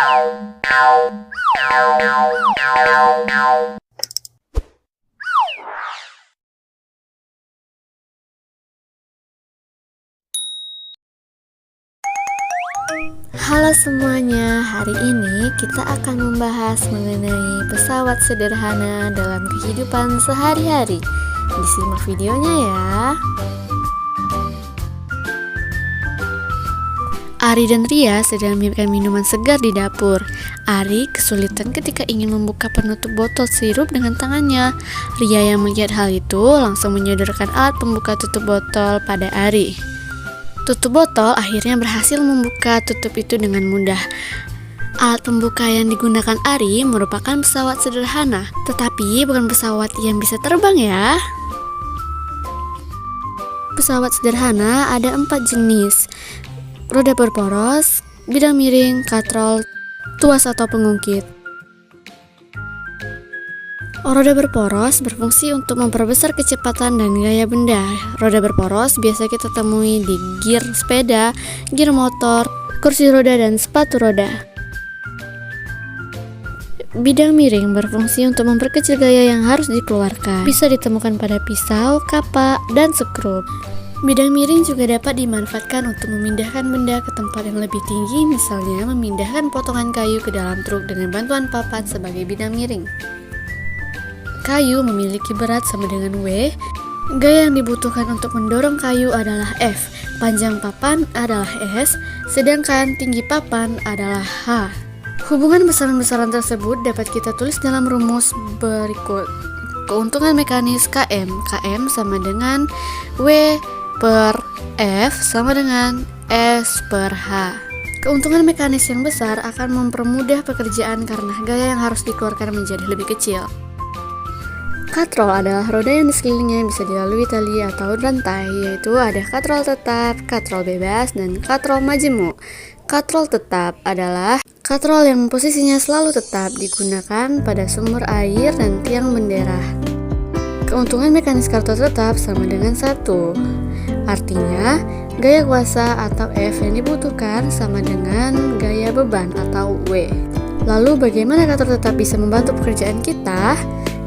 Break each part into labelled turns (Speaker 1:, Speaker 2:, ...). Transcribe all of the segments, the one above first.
Speaker 1: Halo semuanya, hari ini kita akan membahas mengenai pesawat sederhana dalam kehidupan sehari-hari. Disimak videonya ya. Ari dan Ria sedang menyiapkan minuman segar di dapur. Ari kesulitan ketika ingin membuka penutup botol sirup dengan tangannya. Ria yang melihat hal itu langsung menyodorkan alat pembuka tutup botol pada Ari. Tutup botol akhirnya berhasil membuka tutup itu dengan mudah. Alat pembuka yang digunakan Ari merupakan pesawat sederhana, tetapi bukan pesawat yang bisa terbang ya. Pesawat sederhana ada 4 jenis: roda berporos, bidang miring, katrol, tuas atau pengungkit. Roda berporos berfungsi untuk memperbesar kecepatan dan gaya benda. Roda berporos biasa kita temui di gir sepeda, gir motor, kursi roda, dan sepatu roda. Bidang miring berfungsi untuk memperkecil gaya yang harus dikeluarkan. Bisa ditemukan pada pisau, kapak, dan skrup. Bidang miring juga dapat dimanfaatkan untuk memindahkan benda ke tempat yang lebih tinggi, misalnya memindahkan potongan kayu ke dalam truk dengan bantuan papan sebagai bidang miring. Kayu memiliki berat sama dengan W. Gaya yang dibutuhkan untuk mendorong kayu adalah F. Panjang papan adalah S, sedangkan tinggi papan adalah H. Hubungan besaran-besaran tersebut dapat kita tulis dalam rumus berikut. Keuntungan mekanis Km. Km sama dengan W per F sama dengan S per H. Keuntungan mekanis yang besar akan mempermudah pekerjaan karena gaya yang harus dikeluarkan menjadi lebih kecil. Katrol adalah roda yang di sekelilingnya bisa dilalui tali atau rantai, yaitu ada katrol tetap, katrol bebas, dan katrol majemuk. Katrol tetap adalah katrol yang posisinya selalu tetap digunakan pada sumber air dan tiang bendera. Keuntungan mekanis katrol tetap sama dengan 1. Artinya, gaya kuasa atau F yang dibutuhkan sama dengan gaya beban atau W. Lalu bagaimana katrol tetap bisa membantu pekerjaan kita?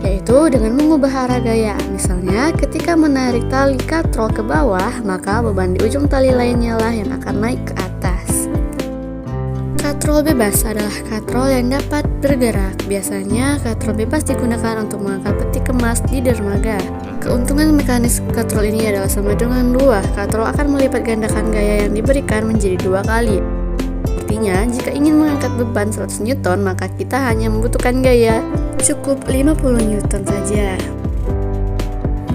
Speaker 1: Yaitu dengan mengubah arah gaya. Misalnya, ketika menarik tali katrol ke bawah, maka beban di ujung tali lainnya lah yang akan naik ke atas. Katrol bebas adalah katrol yang dapat bergerak. Biasanya, katrol bebas digunakan untuk mengangkat peti kemas di dermaga. Keuntungan mekanis katrol ini adalah sama dengan 2. Katrol akan melipat gandakan gaya yang diberikan menjadi 2 kali. Artinya, jika ingin mengangkat beban 100 Newton, maka kita hanya membutuhkan gaya cukup 50 Newton saja.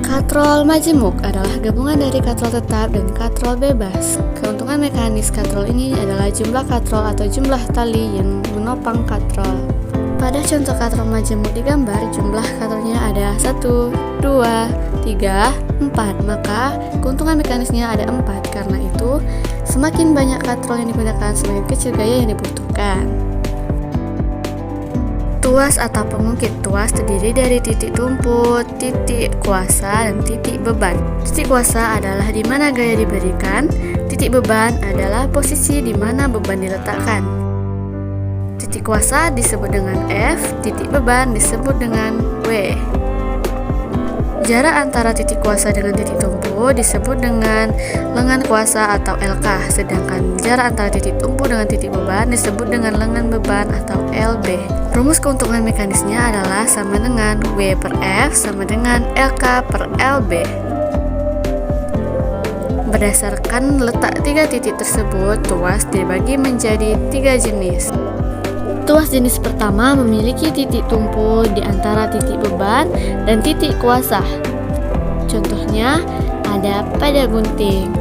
Speaker 1: Katrol majemuk adalah gabungan dari katrol tetap dan katrol bebas. Keuntungan mekanis katrol ini adalah jumlah katrol atau jumlah tali yang menopang katrol. Pada contoh katrol majemuk di gambar, jumlah katrolnya ada 1, 2, 3, 4. Maka keuntungan mekanisnya ada 4. Karena itu, semakin banyak katrol yang digunakan, semakin kecil gaya yang dibutuhkan. Tuas atau pengungkit. Tuas terdiri dari titik tumpu, titik kuasa, dan titik beban. Titik kuasa adalah di mana gaya diberikan. Titik beban adalah posisi di mana beban diletakkan. Titik kuasa disebut dengan F, titik beban disebut dengan W. Jarak antara titik kuasa dengan titik tumpu disebut dengan lengan kuasa atau LK, sedangkan jarak antara titik tumpu dengan titik beban disebut dengan lengan beban atau LB. Rumus keuntungan mekanisnya adalah sama dengan W per F sama dengan LK per LB. Berdasarkan letak 3 titik tersebut, tuas dibagi menjadi 3 jenis. Tuas jenis pertama memiliki titik tumpu di antara titik beban dan titik kuasa. Contohnya ada pada gunting.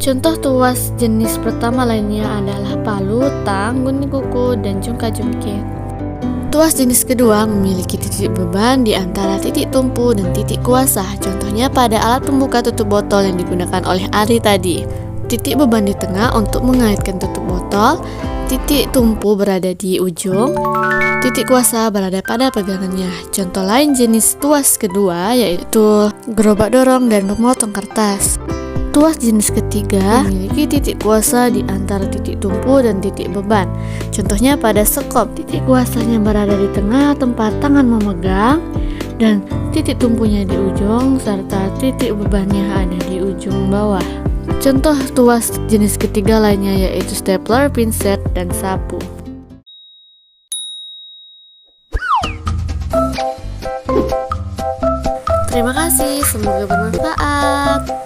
Speaker 1: Contoh tuas jenis pertama lainnya adalah palu, tang, gunting kuku, dan jungkat-jungkit. Tuas jenis kedua memiliki titik beban di antara titik tumpu dan titik kuasa. Contohnya pada alat pembuka tutup botol yang digunakan oleh Ari tadi. Titik beban di tengah untuk mengaitkan tutup botol, titik tumpu berada di ujung, titik kuasa berada pada pegangannya. Contoh lain jenis tuas kedua yaitu gerobak dorong dan pemotong kertas. Tuas jenis ketiga memiliki titik kuasa di antara titik tumpu dan titik beban. Contohnya pada sekop, titik kuasanya berada di tengah tempat tangan memegang dan titik tumpunya di ujung serta titik bebannya ada di ujung bawah. Contoh tuas jenis ketiga lainnya yaitu stapler, pinset, dan sapu. Terima kasih, semoga bermanfaat.